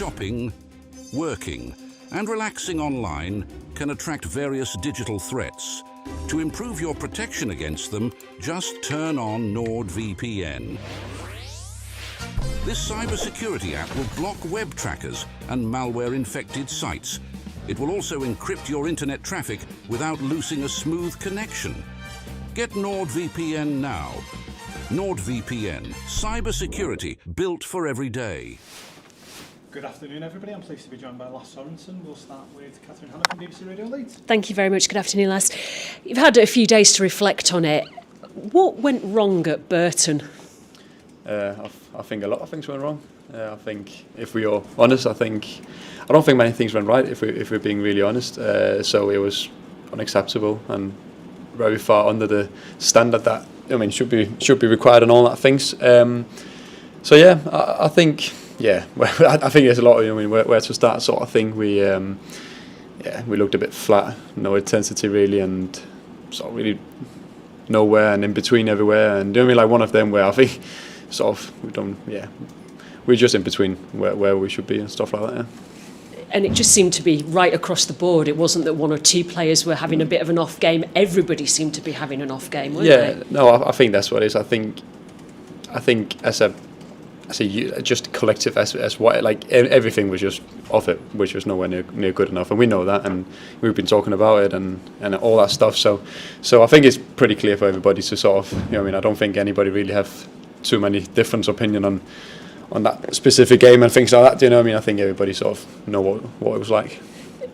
shopping, working, and relaxing online can attract various digital threats. To improve your protection against them, just turn on NordVPN. This cybersecurity app will block web trackers and malware-infected sites. It will also encrypt your internet traffic without losing a smooth connection. Get NordVPN now. NordVPN, cybersecurity built for every day. Good afternoon, everybody. I'm pleased to be joined by Lasse Sorensen. We'll start with Catherine Hanna from BBC Radio Leeds. Thank you very much. Good afternoon, Lasse. You've had a few days to reflect on it. What went wrong at Burton? I think a lot of things went wrong. I think, if we are honest, I don't think many things went right. If we're being really honest, so it was unacceptable and very far under the standard that should be required and all that things. So yeah, I think. Yeah, I think there's a lot of, where to start sort of thing. We looked a bit flat, no intensity really, and sort of really nowhere and in between everywhere. And like one of them where I think sort of we're just in between where we should be and stuff like that. Yeah. And it just seemed to be right across the board. It wasn't that one or two players were having a bit of an off game. Everybody seemed to be having an off game, weren't they? Yeah, no, I think that's what it is. I think just collective as what, like everything was just off it, which was nowhere near good enough, and we know that, and we've been talking about it and all that stuff. So I think it's pretty clear for everybody to sort of, I don't think anybody really have too many different opinion on that specific game and things like that. Do you know what I mean? I think everybody sort of know what it was like.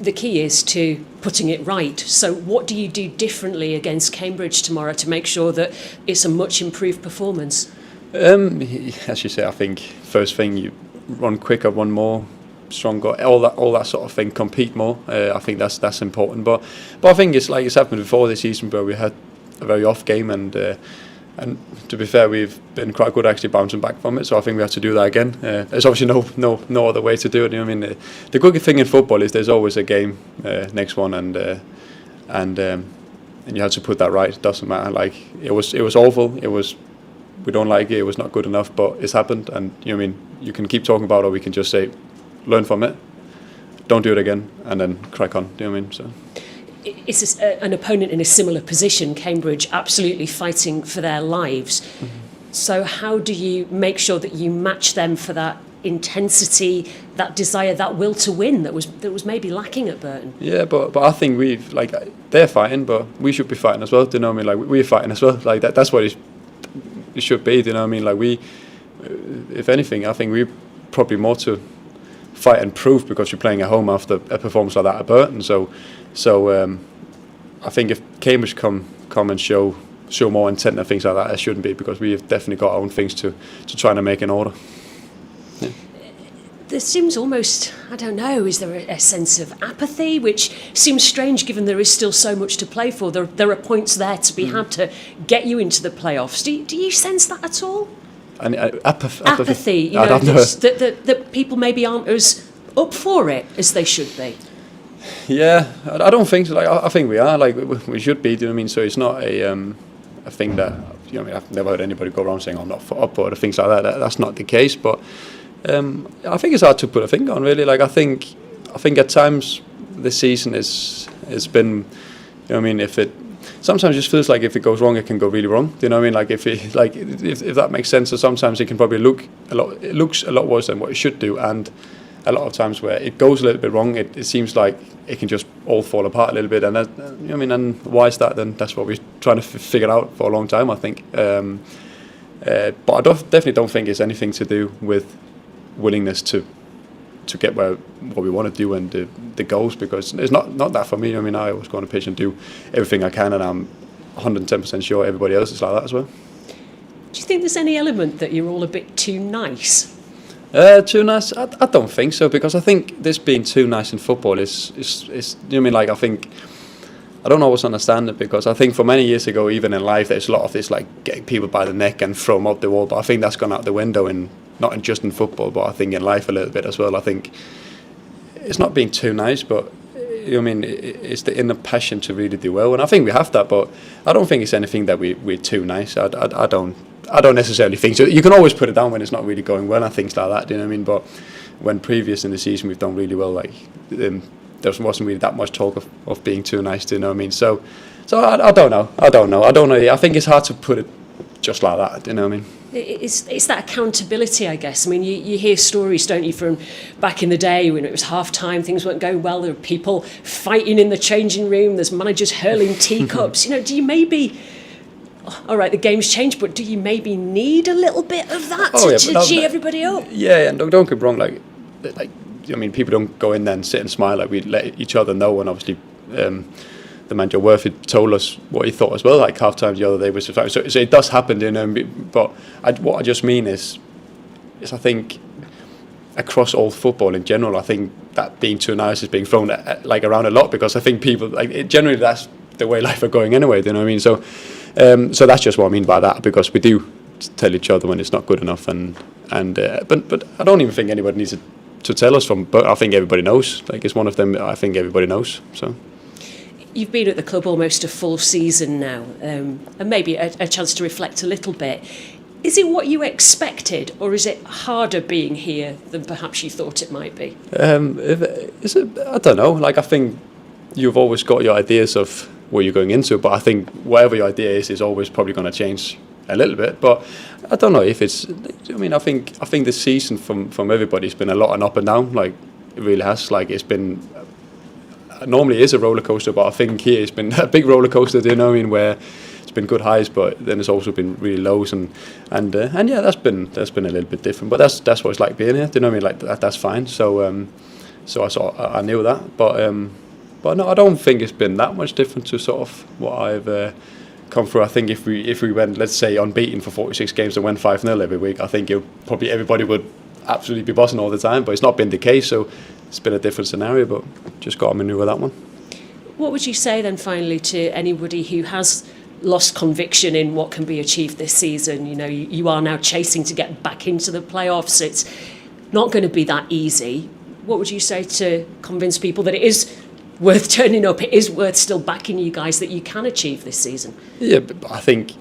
The key is to putting it right. So what do you do differently against Cambridge tomorrow to make sure that it's a much improved performance? As you say, I think first thing, you run quicker, run more, stronger, all that sort of thing. Compete more. I think that's important. But I think it's like it's happened before this season where we had a very off game, and to be fair, we've been quite good actually bouncing back from it. So I think we have to do that again. There's obviously no other way to do it. You know what I mean? The good thing in football is there's always a game next one, and you have to put that right. It doesn't matter. Like it was awful. It was. We don't like it. It was not good enough, but it's happened, and you can keep talking about it, or we can just say, learn from it, don't do it again, and then crack on. Do you know what I mean? So, it's an opponent in a similar position, Cambridge, absolutely fighting for their lives. Mm-hmm. So, how do you make sure that you match them for that intensity, that desire, that will to win that was maybe lacking at Burton? Yeah, but I think they're fighting, but we should be fighting as well. Do you know what I mean? Like we're fighting as well. Like that's what it should be, do you know what I mean? Like we, if anything, I think we're probably more to fight and prove because you're playing at home after a performance like that at Burton. So I think if Cambridge come and show more intent and things like that, it shouldn't be, because we have definitely got our own things to try and make in order. Yeah. There seems almost, I don't know, is there a sense of apathy, which seems strange given there is still so much to play for? There are points there to be had to get you into the playoffs. Do you sense that at all? And apathy, that people maybe aren't as up for it as they should be. Yeah, I don't think so. Like I think we are. Like we should be. Do you know what I mean? So it's not a thing that I've never heard anybody go around saying I'm not up or things like that. That's not the case, but. I think it's hard to put a finger on, really. Like I think at times this season has been, if it sometimes just feels like if it goes wrong, it can go really wrong. Do you know what I mean? Like if that makes sense. So sometimes it can probably looks a lot worse than what it should do, and a lot of times where it goes a little bit wrong, it seems like it can just all fall apart a little bit. And and why is that? Then that's what we're trying to figure out for a long time, I think. But I definitely don't think it's anything to do with willingness to get what we want to do and the goals, because it's not that for me. I always go on a pitch and do everything I can, and I'm 110% sure everybody else is like that as well. Do you think there's any element that you're all a bit too nice? Too nice? I don't think so, because I think this being too nice in football is I think I don't always understand it, because I think for many years ago, even in life, there's a lot of this like getting people by the neck and throw them up the wall, but I think that's gone out the window not just in football, but I think in life a little bit as well. I think it's not being too nice, but it's the inner passion to really do well, and I think we have that. But I don't think it's anything that we're too nice. I don't necessarily think so. You can always put it down when it's not really going well and things like that. Do you know what I mean? when previous in the season we've done really well, like there wasn't really that much talk of being too nice, do you know what I mean? So I don't know. I don't know. I think it's hard to put it just like that, do you know what I mean? It's that accountability, I guess. I mean, you hear stories, don't you, from back in the day when it was half-time, things weren't going well, there were people fighting in the changing room, there's managers hurling teacups. You know, do you maybe... All right, the game's changed, but do you maybe need a little bit of that to gee everybody up? Yeah, and don't get me wrong, like I mean, people don't go in there and sit and smile. Like, we let each other know, and obviously the manager Worthington told us what he thought as well, like half-time the other day was so it does happen, you know. But what I just mean is I think across all football in general, I think that being too nice is being thrown like around a lot, because I think people generally that's the way life are going anyway, do you know what I mean? So that's just what I mean by that, because we do tell each other when it's not good enough, but I don't even think anybody needs to tell us but I think everybody knows. Like, it's one of them I think everybody knows. So. You've been at the club almost a full season now, and maybe a chance to reflect a little bit. Is it what you expected, or is it harder being here than perhaps you thought it might be? I don't know. Like, I think you've always got your ideas of what you're going into, but I think whatever your idea is always probably going to change a little bit. But I don't know if it's... I mean, I think this season from everybody's been a lot and up and down. Like, it really has. Like, it's been... Normally it is a roller coaster, but I think here it's been a big roller coaster, do you know what I mean, where it's been good highs, but then it's also been really lows, and yeah, that's been a little bit different. But that's what it's like being here, do you know what I mean? Like, that's fine. So I knew that, but no, I don't think it's been that much different to sort of what I've come through. I think if we went, let's say, unbeaten for 46 games and went 5-0 every week, I think probably everybody would absolutely be bossing all the time, but it's not been the case. So it's been a different scenario, but just got to manoeuvre that one. What would you say then finally to anybody who has lost conviction in what can be achieved this season? You know, you are now chasing to get back into the playoffs. It's not going to be that easy. What would you say to convince people that it is worth turning up, it is worth still backing you guys, that you can achieve this season? Yeah, but I think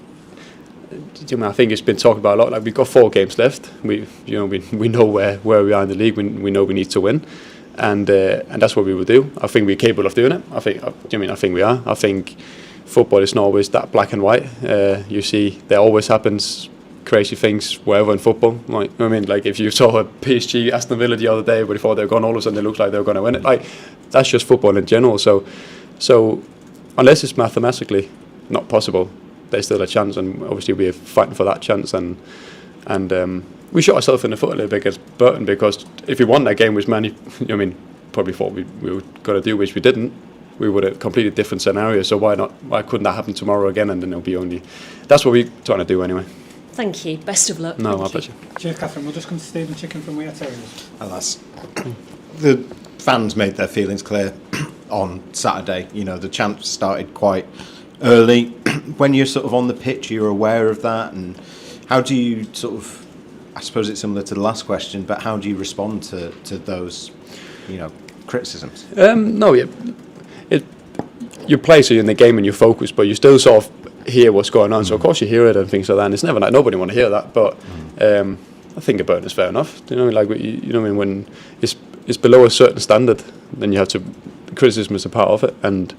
it's been talked about a lot. Like, we've got 4 games left. We know where we are in the league. We know we need to win, and that's what we will do. I think we're capable of doing it. I think we are. I think football is not always that black and white. You see, there always happens crazy things wherever in football. Like, I mean, like, if you saw a PSG Aston Villa the other day, but before they were gone, all of a sudden it looks like they were going to win it. Like, that's just football in general. So unless it's mathematically not possible, there's still a chance, and obviously we're fighting for that chance. And we shot ourselves in the foot a little bit against Burton, because if we won that game, which probably thought we were going to do, which we didn't, we would have a completely different scenario. So why not? Why couldn't that happen tomorrow again? And then it'll be only... That's what we're trying to do anyway. Thank you. Best of luck. No, my pleasure. Cheers, Catherine. We'll just come to Stephen Chicken from We Are Terriers. Alas, the fans made their feelings clear on Saturday. You know, the chant started quite early. When you're sort of on the pitch, you're aware of that, and how do you sort of... I suppose it's similar to the last question, but how do you respond to those, criticisms? You play, so you're in the game and you focus, but you still sort of hear what's going on. So of course you hear it and things like that. And it's never like nobody want to hear that, but I think about it is fair enough. Do you know what I mean? Like, you know what I mean, when it's below a certain standard, then you have to... Criticism is a part of it, and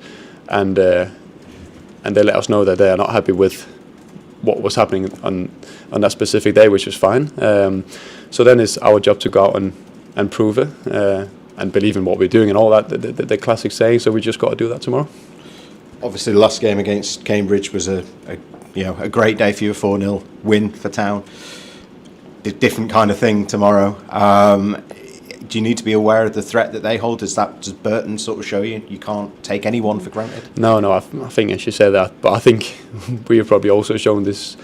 they let us know that they are not happy with what was happening on that specific day, which was fine. So then it's our job to go out and prove it. And believe in what we're doing and all that, the classic saying. So we just got to do that tomorrow. Obviously, the last game against Cambridge was a great day for you, a 4-0 win for Town. A different kind of thing tomorrow. Do you need to be aware of the threat that they hold? Does Burton sort of show you can't take anyone for granted? No, I think I should say that. But I think we have probably also shown this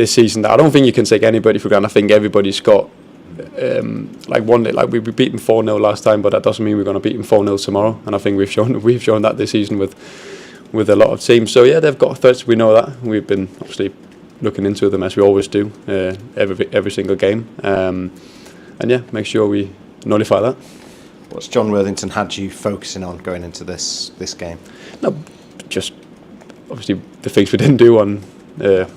season that I don't think you can take anybody for granted. I think everybody's got... we beat them 4-0 last time, but that doesn't mean we're going to beat them 4-0 tomorrow. And I think we've shown that this season with a lot of teams. So yeah, they've got threats. We know that. We've been obviously looking into them, as we always do, every single game. And yeah, make sure we nullify that. What's Jon Worthington had you focusing on going into this game? No, just obviously the things we didn't do on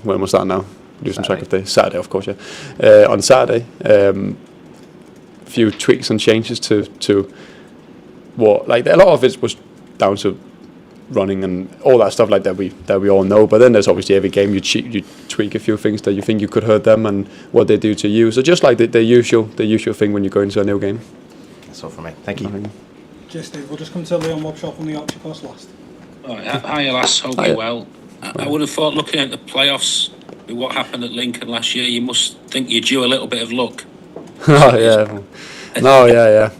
when was that now? Losing track of the Saturday, of course, yeah. On Saturday, few tweaks and changes to what, like, a lot of it was down to running and all that stuff like that we all know. But then there's obviously every game you tweak a few things that you think you could hurt them and what they do to you. So just like the usual thing when you go into a new game. That's all from me. Thank you. Cheers, Steve. We'll just come to Leon Wobshaw from the Yorkshire Post last. Hi, Lass. Hope you're well. I would have thought, looking at the playoffs, with what happened at Lincoln last year, you must think you're due a little bit of luck. Oh yeah, no, yeah.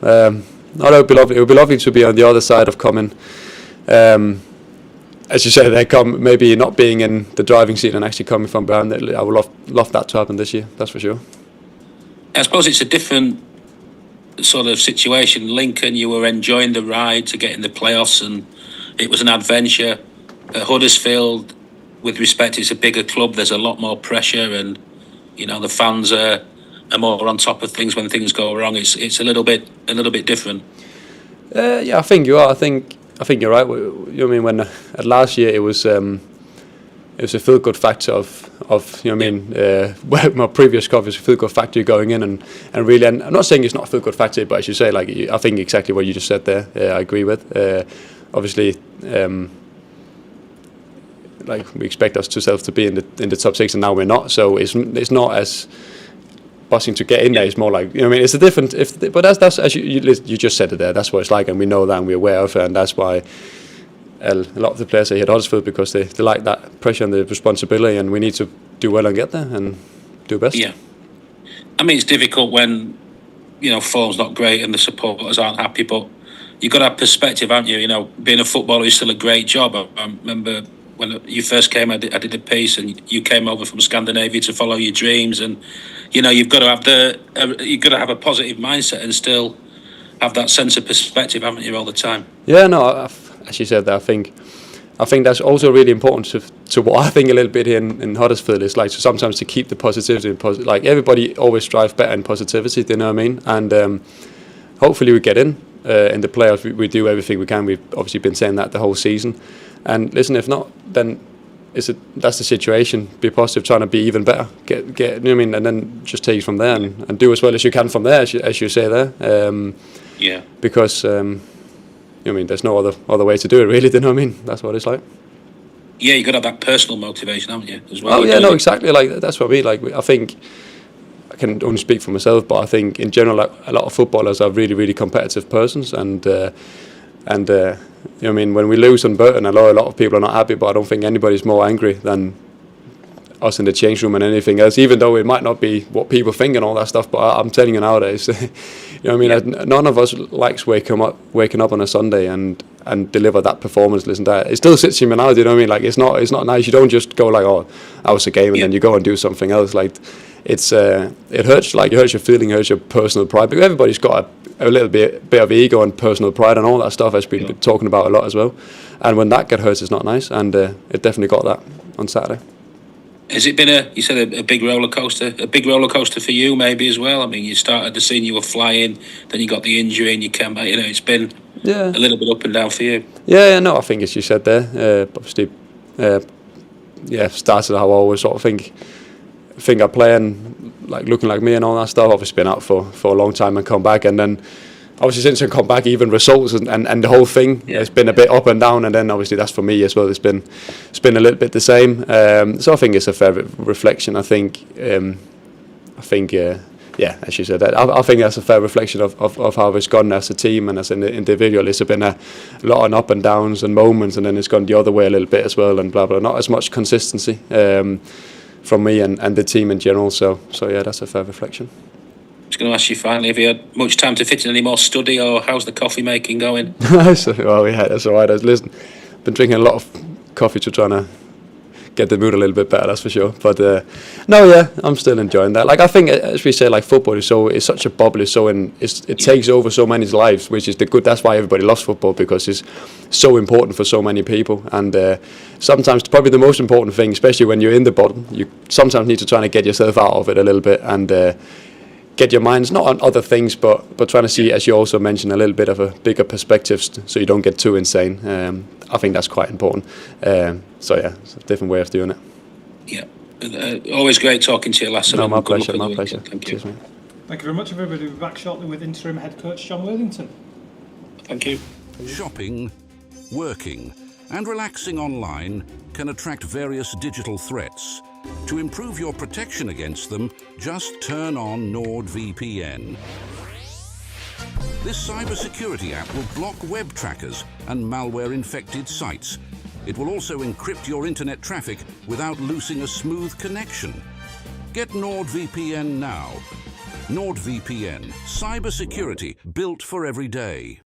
No, it would be lovely to be on the other side of coming. As you said, they come maybe not being in the driving seat and actually coming from behind. I would love that to happen this year. That's for sure. I suppose it's a different sort of situation. Lincoln, you were enjoying the ride to get in the playoffs, and it was an adventure. At Huddersfield, with respect, it's a bigger club. There's a lot more pressure, and the fans are more on top of things when things go wrong. It's a little bit different. Yeah, I think you are. I think you're right. When at last year it was a feel good factor of my previous cover was a feel good factor going in and really. And I'm not saying it's not a feel good factor, but as you say, like, I think exactly what you just said there. I agree with. Obviously. Like, we expect ourselves to be in the top 6, and now we're not. So it's not as buzzing to get in there. It's more like, it's a different. But that's as you just said it there. That's what it's like, and we know that, and we're aware of it, and that's why a lot of the players are here at Huddersfield, because they like that pressure and the responsibility, and we need to do well and get there and do best. Yeah, I mean, it's difficult when form's not great and the supporters aren't happy, but you've got to have perspective, haven't you? Being a footballer is still a great job. I remember when you first came, I did a piece, and you came over from Scandinavia to follow your dreams, and you've got to have a positive mindset and still have that sense of perspective, haven't you, all the time? Yeah, no, as you said, I think that's also really important to what I think a little bit here in Huddersfield is like, so sometimes to keep the positivity, like, everybody always strives better in positivity, do you know what I mean? And hopefully we get in the playoffs. We do everything we can. We've obviously been saying that the whole season. And listen, if not, then that's the situation. Be positive, trying to be even better. Get you know what I mean, and then just take it from there and do as well as you can from there, as you say there. Yeah. Because there's no other way to do it, really. Do you know what I mean? That's what it's like. Yeah, you got to have that personal motivation, haven't you, as well? Oh yeah, no, exactly. Like, that's what I mean. Like, I think I can only speak for myself, but I think in general, like, a lot of footballers are really, really competitive persons, and when we lose on Burton, a lot of people are not happy, but I don't think anybody's more angry than us in the change room and anything else, even though it might not be what people think and all that stuff. But I'm telling you nowadays, none of us likes waking up on a Sunday and deliver that performance. Listen to that. It still sits in me now, do you know what I mean? Like, it's not nice. You don't just go like, oh, that was a game, and then you go and do something else. Like, it hurts. Like, it hurts your feeling, it hurts your personal pride, because everybody's got a little bit of ego and personal pride and all that stuff, as we've been talking about a lot as well. And when that gets hurt, it's not nice, and it definitely got that on Saturday. Has it been a big roller coaster? A big roller coaster for you, maybe, as well? I mean, you started the season, you were flying, then you got the injury, and you came back. It's been a little bit up and down for you. Yeah, no, I think as you said there, obviously, started how I always sort of think I'm playing, like, looking like me and all that stuff. Obviously been out for a long time and come back, and then obviously since I come back, even results and the whole thing, it's been a bit up and down, and then obviously that's for me as well. It's been a little bit the same. So I think it's a fair reflection. I think as you said, I think that's a fair reflection of how it's gone as a team and as an individual. It's been a lot of up and downs and moments, and then it's gone the other way a little bit as well, and blah blah. Not as much consistency from me and the team in general. So yeah, that's a fair reflection. I was going to ask you finally, have you had much time to fit in any more study, or how's the coffee making going? Well, yeah, that's all right. Listen, been drinking a lot of coffee to try to get the mood a little bit better, that's for sure. But I'm still enjoying that. Like, I think, as we say, like, football is such a bubble. It takes over so many lives, which is the good. That's why everybody loves football, because it's so important for so many people. And sometimes probably the most important thing, especially when you're in the bottom, you sometimes need to try to get yourself out of it a little bit and get your minds not on other things, but trying to see, as you also mentioned, a little bit of a bigger perspective, so you don't get too insane. I think that's quite important. So yeah, it's a different way of doing it. Yeah, always great talking to you, Lasse. No, my pleasure. My pleasure. Thank you. Cheers, mate. Thank you very much, everybody. We'll be back shortly with interim head coach Jon Worthington. Thank you. Shopping, working, and relaxing online can attract various digital threats. To improve your protection against them, just turn on NordVPN. This cybersecurity app will block web trackers and malware-infected sites. It will also encrypt your internet traffic without losing a smooth connection. Get NordVPN now. NordVPN, cybersecurity built for every day.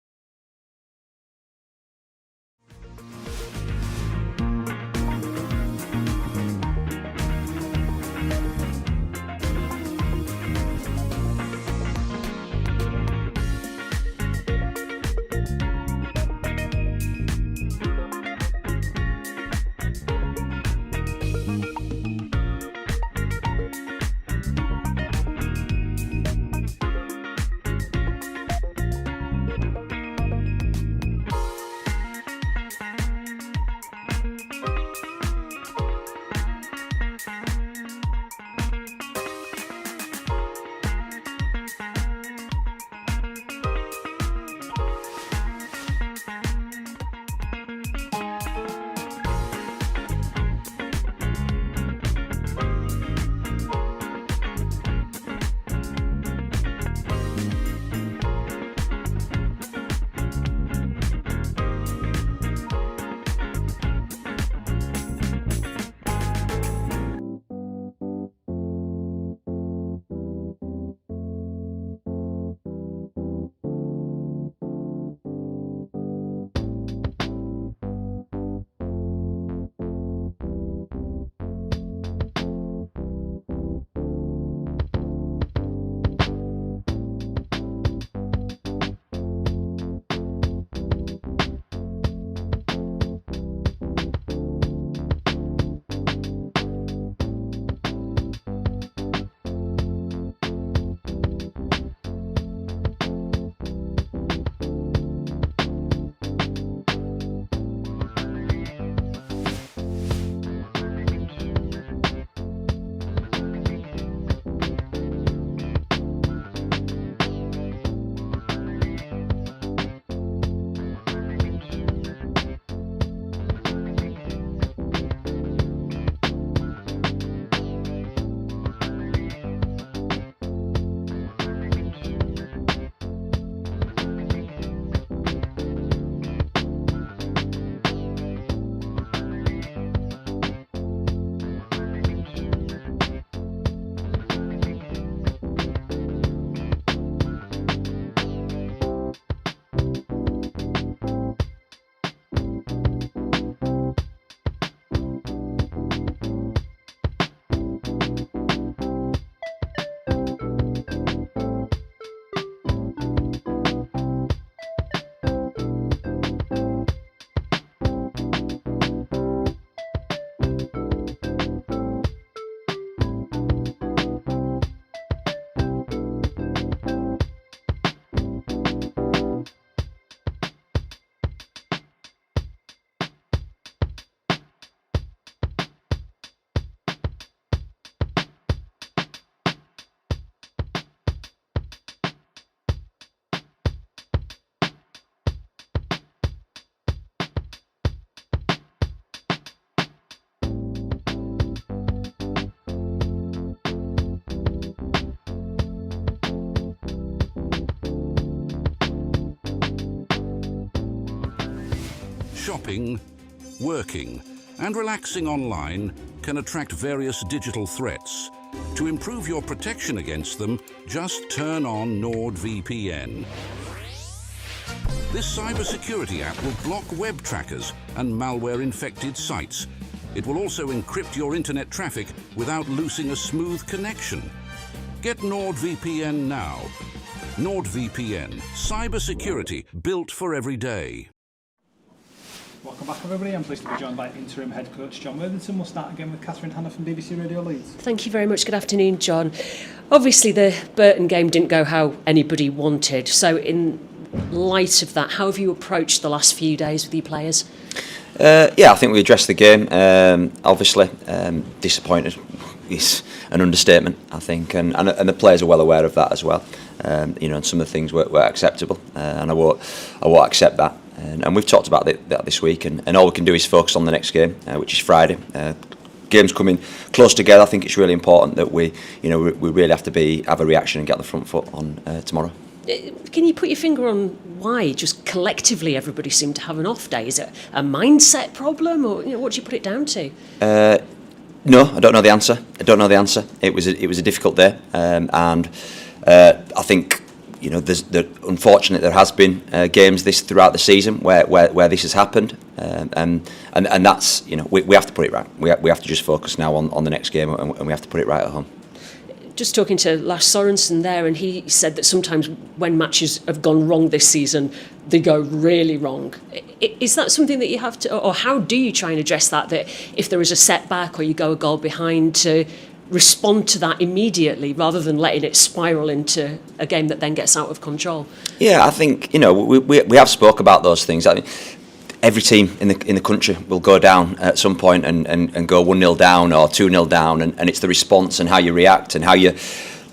Shopping, working, and relaxing online can attract various digital threats. To improve your protection against them, just turn on NordVPN. This cybersecurity app will block web trackers and malware-infected sites. It will also encrypt your internet traffic without losing a smooth connection. Get NordVPN now. NordVPN, cybersecurity built for every day. Welcome back, everybody. I'm pleased to be joined by interim head coach Jon Worthington. We'll start again with Catherine Hanna from BBC Radio Leeds. Thank you very much. Good afternoon, John. Obviously, the Burton game didn't go how anybody wanted. So in light of that, how have you approached the last few days with your players? Yeah, I think we addressed the game. Obviously, disappointed is an understatement, I think, and the players are well aware of that as well. And some of the things were acceptable, and I won't accept that. And we've talked about that this week, and all we can do is focus on the next game, which is Friday. Games coming close together. I think it's really important that we really have to have a reaction and get the front foot on tomorrow. Can you put your finger on why just collectively everybody seemed to have an off day? Is it a mindset problem, or what do you put it down to? No, I don't know the answer. It was a difficult day, and I think unfortunately there has been games throughout the season where this has happened, and that's we have to put it right. We have to just focus now on the next game, and we have to put it right at home. Just talking to Lasse Sorensen there, and he said that sometimes when matches have gone wrong this season, they go really wrong. Is that something that you have to, or how do you try and address that if there is a setback or you go a goal behind, to respond to that immediately rather than letting it spiral into a game that then gets out of control? Yeah, I think we have spoke about those things. I mean, every team in the country will go down at some point and go 1-0 down or 2-0 down, and it's the response and how you react and how you.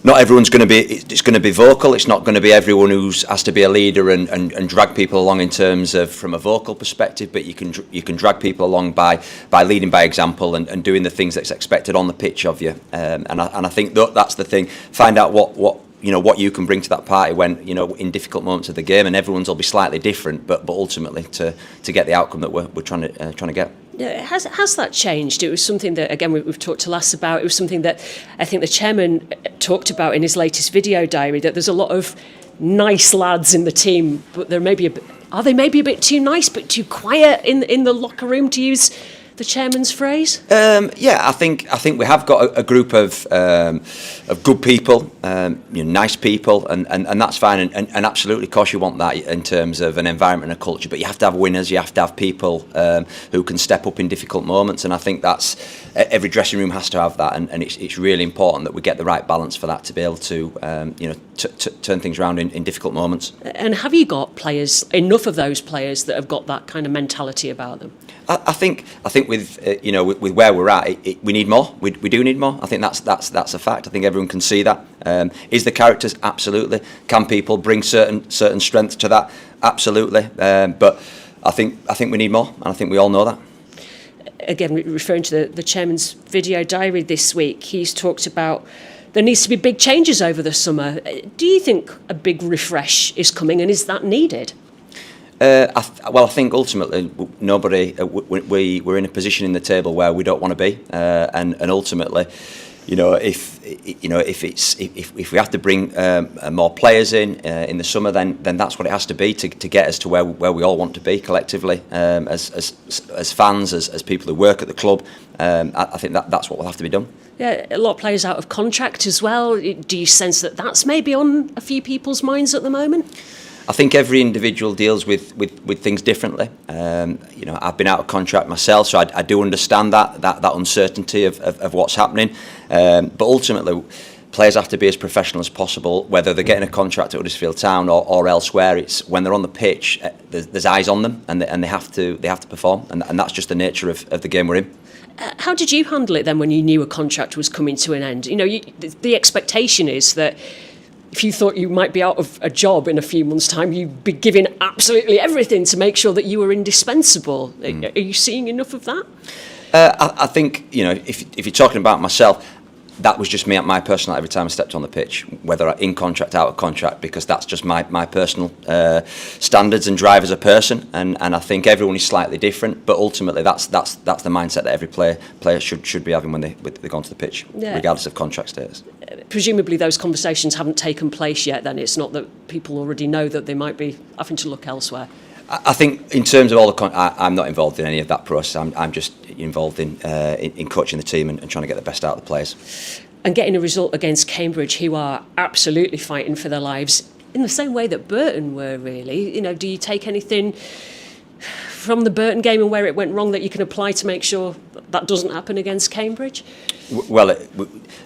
Not everyone's going to be. It's going to be vocal. It's not going to be everyone who has to be a leader and drag people along in terms of from a vocal perspective. But you can drag people along by leading by example and doing the things that's expected on the pitch of you. And I think that's the thing. Find out what you can bring to that party when in difficult moments of the game, and everyone's will be slightly different, but ultimately to get the outcome that we're trying to get. Yeah, has that changed? It was something that, again, we've talked to Lasse about. It was something that I think the chairman talked about in his latest video diary, that there's a lot of nice lads in the team, but are they maybe a bit too nice, but too quiet in the locker room, to use the chairman's phrase? Yeah, I think we have got a group of good people, nice people, and that's fine. And absolutely, of course, you want that in terms of an environment and a culture. But you have to have winners. You have to have people who can step up in difficult moments. And I think that's every dressing room has to have that. And it's really important that we get the right balance for that to be able to turn things around in difficult moments. And have you got enough of those players that have got that kind of mentality about them? I think with where we're at, we need more. We do need more. I think that's a fact. I think everyone can see that. Is the characters? Absolutely. Can people bring certain strength to that? Absolutely. But I think we need more, and I think we all know that. Again, referring to the chairman's video diary this week, he's talked about there needs to be big changes over the summer. Do you think a big refresh is coming, and is that needed? I think ultimately nobody. We're in a position in the table where we don't want to be, and ultimately, if we have to bring more players in the summer, then that's what it has to be to get us to where we all want to be collectively, as fans, as people who work at the club. I think that's what will have to be done. Yeah, a lot of players out of contract as well. Do you sense that that's maybe on a few people's minds at the moment? I think every individual deals with things differently. I've been out of contract myself, so I do understand that uncertainty of what's happening. But ultimately, players have to be as professional as possible, whether they're getting a contract at Huddersfield Town or elsewhere. It's when they're on the pitch, there's eyes on them, and they have to perform, and that's just the nature of the game we're in. How did you handle it then when you knew a contract was coming to an end? The expectation is that if you thought you might be out of a job in a few months' time, you'd be giving absolutely everything to make sure that you were indispensable. Are you seeing enough of that? I think, if you're talking about myself, that was just me at my personal every time I stepped on the pitch, whether in contract, out of contract, because that's just my personal standards and drive as a person, and I think everyone is slightly different, but ultimately that's the mindset that every player should be having when they go onto the pitch, regardless of contract status. Presumably those conversations haven't taken place yet then. It's not that people already know that they might be having to look elsewhere. I think in terms of all I'm not involved in any of that process. I'm just involved in coaching the team and trying to get the best out of the players. And getting a result against Cambridge, who are absolutely fighting for their lives in the same way that Burton were, really. Do you take anything from the Burton game and where it went wrong that you can apply to make sure that doesn't happen against Cambridge? Well, I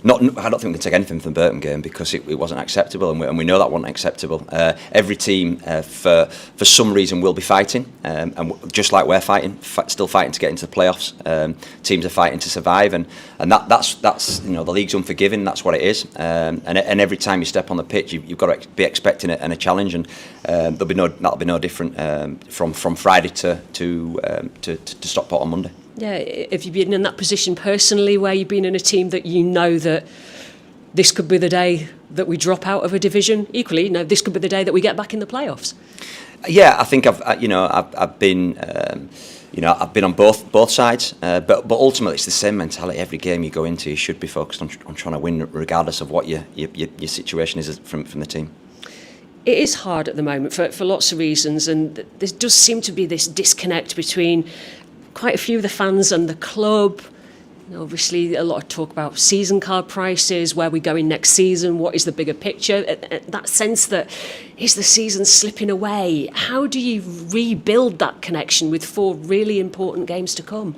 don't think we can take anything from the Burton game because it wasn't acceptable, and we know that wasn't acceptable. Every team, for some reason, will be fighting, and just like we're fighting, still fighting to get into the playoffs. Teams are fighting to survive, and that's the league's unforgiving. That's what it is. And every time you step on the pitch, you've got to be expecting it and a challenge, and that'll be no different from Friday to Stockport on Monday. Yeah, have you been in that position personally where you've been in a team that you know that this could be the day that we drop out of a division? Equally, this could be the day that we get back in the playoffs. Yeah, I think I've been on both sides, but ultimately it's the same mentality. Every game you go into, you should be focused on trying to win, regardless of what your situation is from the team. It is hard at the moment for lots of reasons, and there does seem to be this disconnect between quite a few of the fans and the club. Obviously, a lot of talk about season card prices, where we go in next season, what is the bigger picture, that sense that is the season slipping away. How do you rebuild that connection with 4 really important games to come?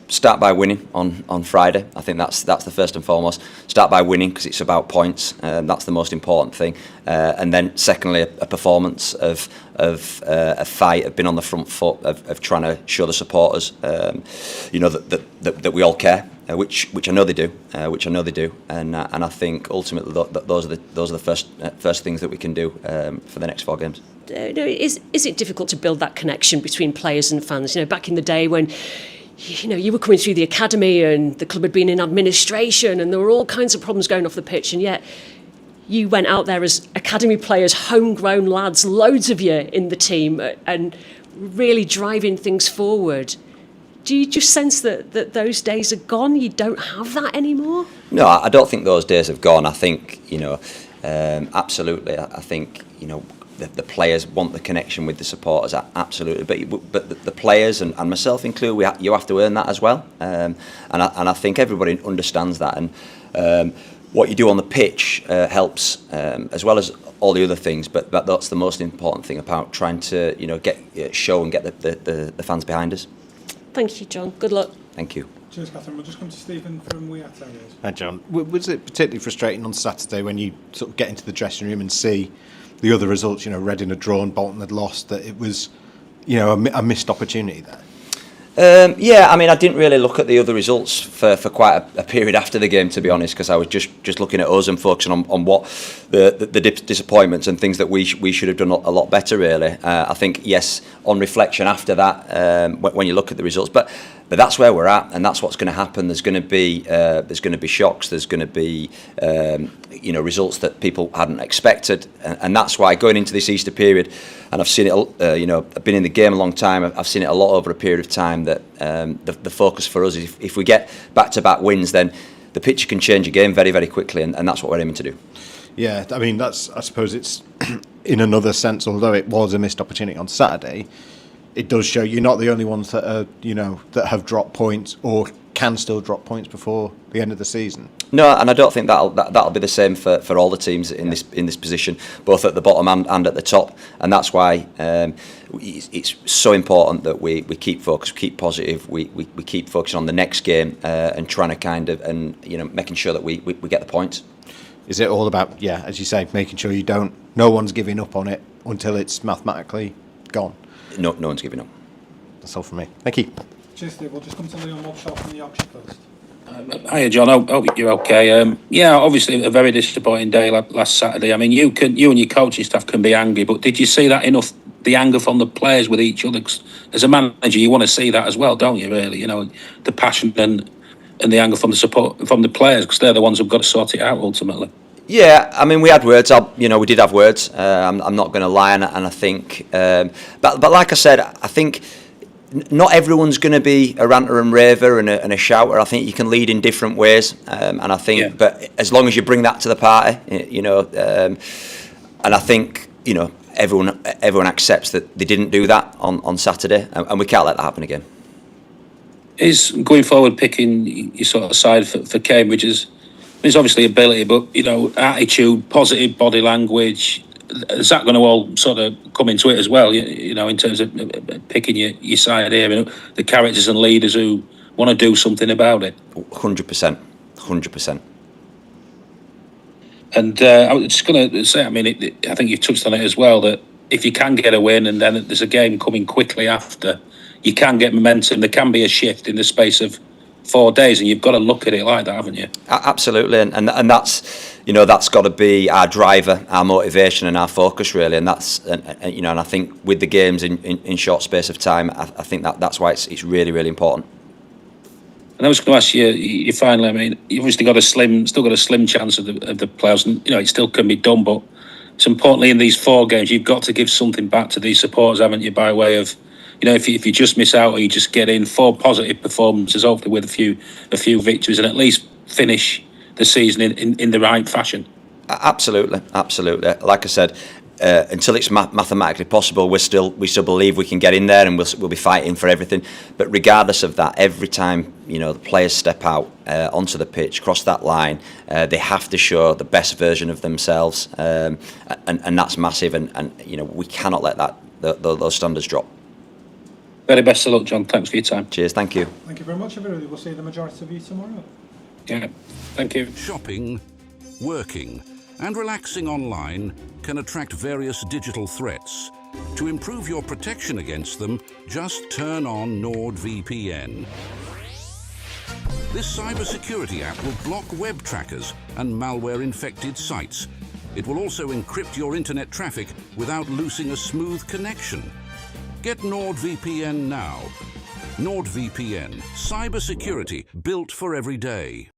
Start by winning on Friday. I think that's the first and foremost. Start by winning because it's about points. That's the most important thing. And then secondly, a performance of a fight, of being on the front foot, of trying to show the supporters, that we all care, which I know they do. And I think ultimately those are the first things that we can do for the next 4 games. Is it difficult to build that connection between players and fans? Back in the day when you were coming through the academy and the club had been in administration and there were all kinds of problems going off the pitch, and yet you went out there as academy players, homegrown lads, loads of you in the team, and really driving things forward. Do you just sense that those days are gone? You don't have that anymore? No, I don't think those days have gone. I think, absolutely. I think, the players want the connection with the supporters, absolutely. But the players and myself included, you have to earn that as well. And I think everybody understands that. And what you do on the pitch helps, as well as all the other things. But that's the most important thing about trying to show and get the fans behind us. Thank you, John. Good luck. Thank you. Cheers, Catherine. We'll just come to Stephen from We Are Terriers. Hi, John. Was it particularly frustrating on Saturday when you sort of get into the dressing room and see the other results, Reading had drawn, Bolton had lost, that it was, a missed opportunity there? I didn't really look at the other results for quite a period after the game, to be honest, because I was just looking at us and focusing on what the disappointments and things that we should have done a lot better, really. I think, yes, on reflection after that, when you look at the results, but that's where we're at, and that's what's going to happen. There's going to be shocks. There's going to be results that people hadn't expected, and that's why going into this Easter period, and I've seen it. I've been in the game a long time. I've seen it a lot over a period of time. That the focus for us is if we get back-to-back wins, then the picture can change again very, very quickly, and that's what we're aiming to do. Yeah, I suppose it's in another sense, although it was a missed opportunity on Saturday, it does show you're not the only ones that are, that have dropped points or can still drop points before the end of the season. No, and I don't think that'll be the same for all the teams in this position, both at the bottom and at the top. And that's why it's so important that we keep focused, keep positive, we keep focusing on the next game and trying to making sure that we get the points. Is it all about, as you say, making sure no one's giving up on it until it's mathematically gone? No one's giving up. That's all from me. Thank you. Cheers, Steve. We'll just come to Leon Mobshaw from the Yorkshire Post. Hiya, John. I hope you're okay. Obviously a very disappointing day last Saturday. I mean, you and your coaching staff can be angry, but did you see that enough? The anger from the players with each other. As a manager, you want to see that as well, don't you? Really, the passion and the anger from the support from the players, because they're the ones who've got to sort it out ultimately. Yeah, I mean, we had words. We did have words. I'm not going to lie, and I think, but like I said, I think not everyone's going to be a ranter and raver and a shouter. I think you can lead in different ways, and I think, but as long as you bring that to the party, and I think everyone accepts that they didn't do that on Saturday, and we can't let that happen again. Is going forward picking your sort of side for Cambridge is. There's obviously ability, but attitude, positive body language. Is that going to all sort of come into it as well? In terms of picking your side here, the characters and leaders who want to do something about it. 100%. 100%. And I was just going to say, I mean, I think you've touched on it as well, that if you can get a win and then there's a game coming quickly after, you can get momentum. There can be a shift in the space of 4 days, and you've got to look at it like that, haven't you? Absolutely, and that's, you know, that's got to be our driver, our motivation, and our focus really. And that's, and you know, and I think with the games in short space of time, I think that's why it's really, really important. And I was going to ask you finally, I mean, you've obviously still got a slim chance of the playoffs, and you know it still can be done. But it's importantly in these 4 games, you've got to give something back to these supporters, haven't you? By way of, you know, if you just miss out or you just get in 4 positive performances, hopefully with a few victories, and at least finish the season in the right fashion. Absolutely. Like I said, until it's mathematically possible, we still believe we can get in there, and we'll be fighting for everything. But regardless of that, every time, you know, the players step out onto the pitch, cross that line, they have to show the best version of themselves, and that's massive. And you know, we cannot let those standards drop. Very best of luck, John. Thanks for your time. Cheers. Thank you. Thank you very much, everybody. We'll see the majority of you tomorrow. Yeah. Thank you. Shopping, working, and relaxing online can attract various digital threats. To improve your protection against them, just turn on NordVPN. This cybersecurity app will block web trackers and malware-infected sites. It will also encrypt your internet traffic without losing a smooth connection. Get NordVPN now. NordVPN, cybersecurity built for every day.